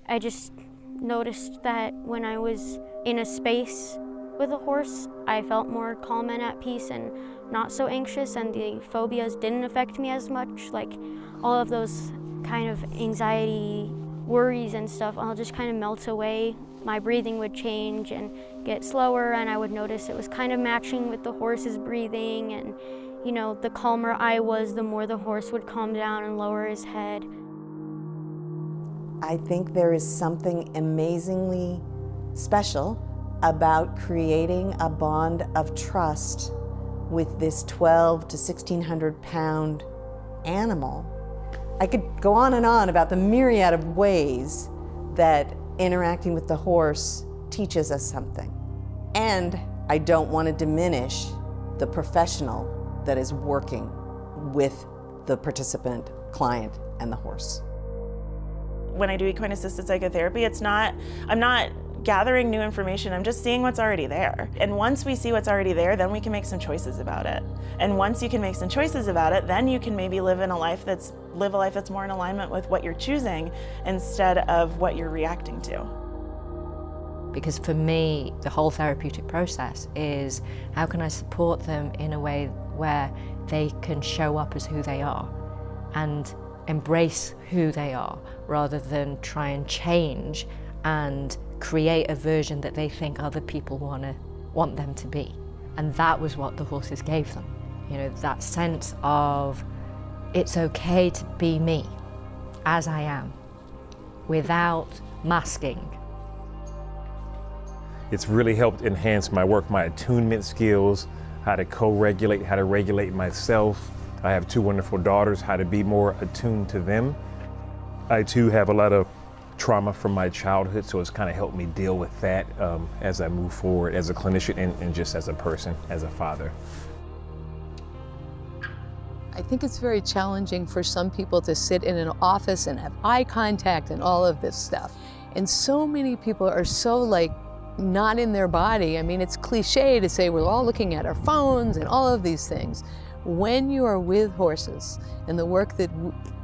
I just noticed that when I was in a space with a horse, I felt more calm and at peace and not so anxious, and the phobias didn't affect me as much. Like all of those kind of anxiety, worries and stuff, all just kind of melt away. My breathing would change and get slower, and I would notice it was kind of matching with the horse's breathing, and you know, the calmer I was, the more the horse would calm down and lower his head. I think there is something amazingly special about creating a bond of trust with this 12 to 1,600 pound animal. I could go on and on about the myriad of ways that interacting with the horse teaches us something. And I don't want to diminish the professional that is working with the participant, client, and the horse. When I do equine assisted psychotherapy, I'm not gathering new information, I'm just seeing what's already there. And once we see what's already there, then we can make some choices about it. And once you can make some choices about it, then you can maybe live a life that's more in alignment with what you're choosing instead of what you're reacting to. Because for me, the whole therapeutic process is how can I support them in a way where they can show up as who they are and embrace who they are, rather than try and change and create a version that they think other people want them to be. And that was what the horses gave them. You know, that sense of it's okay to be me as I am without masking. It's really helped enhance my work, my attunement skills, how to co-regulate, how to regulate myself. I have two wonderful daughters, how to be more attuned to them. I too have a lot of trauma from my childhood, so it's kind of helped me deal with that as I move forward as a clinician and just as a person, as a father. I think it's very challenging for some people to sit in an office and have eye contact and all of this stuff. And so many people are so not in their body. I mean, it's cliche to say we're all looking at our phones and all of these things. When you are with horses and the work that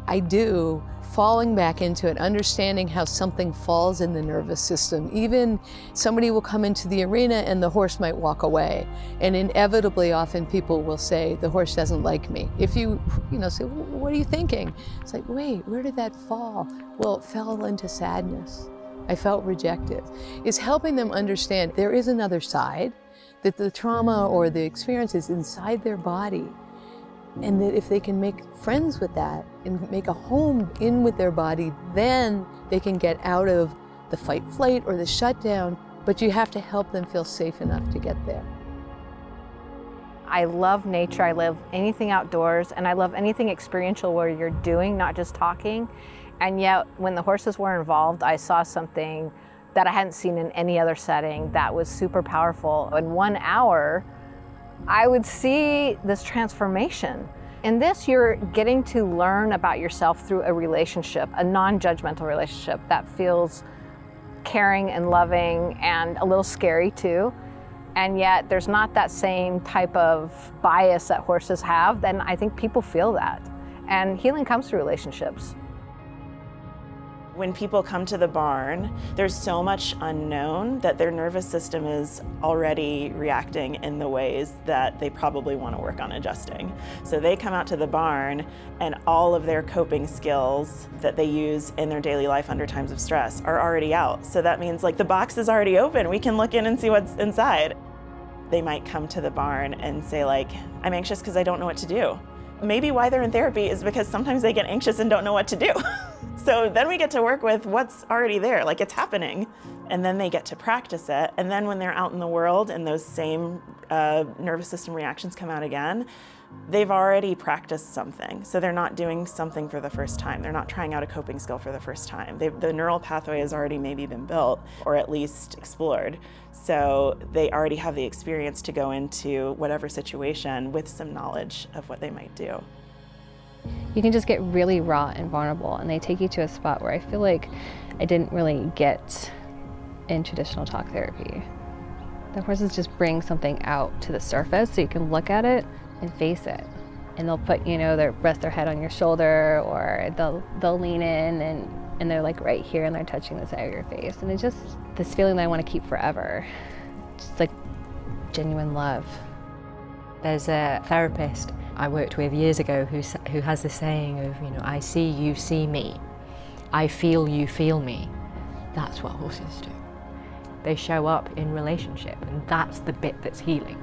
I do, falling back into it, understanding how something falls in the nervous system. Even somebody will come into the arena and the horse might walk away. And inevitably, often people will say, the horse doesn't like me. If you say, well, what are you thinking? It's like, wait, where did that fall? Well, it fell into sadness. I felt rejected. It's helping them understand there is another side, that the trauma or the experience is inside their body. And that if they can make friends with that and make a home in with their body, then they can get out of the fight, flight, or the shutdown, but you have to help them feel safe enough to get there. I love nature, I love anything outdoors, and I love anything experiential where you're doing, not just talking. And yet, when the horses were involved, I saw something that I hadn't seen in any other setting that was super powerful. In 1 hour, I would see this transformation. In this, you're getting to learn about yourself through a relationship, a non-judgmental relationship that feels caring and loving and a little scary too. And yet there's not that same type of bias that horses have, then I think people feel that. And healing comes through relationships. When people come to the barn, there's so much unknown that their nervous system is already reacting in the ways that they probably want to work on adjusting. So they come out to the barn and all of their coping skills that they use in their daily life under times of stress are already out. So that means the box is already open. We can look in and see what's inside. They might come to the barn and say I'm anxious because I don't know what to do. Maybe why they're in therapy is because sometimes they get anxious and don't know what to do. So then we get to work with what's already there, it's happening. And then they get to practice it. And then when they're out in the world and those same nervous system reactions come out again, they've already practiced something. So they're not doing something for the first time. They're not trying out a coping skill for the first time. The neural pathway has already maybe been built or at least explored. So they already have the experience to go into whatever situation with some knowledge of what they might do. You can just get really raw and vulnerable, and they take you to a spot where I feel like I didn't really get in traditional talk therapy. The horses just bring something out to the surface so you can look at it and face it. And they'll put, they'll rest their head on your shoulder, or they'll lean in and and they're like right here and they're touching the side of your face. And it's just this feeling that I want to keep forever. Just like genuine love. There's a therapist I worked with years ago who has the saying of, you know, I see you see me, I feel you feel me. That's what horses do. They show up in relationship, and that's the bit that's healing.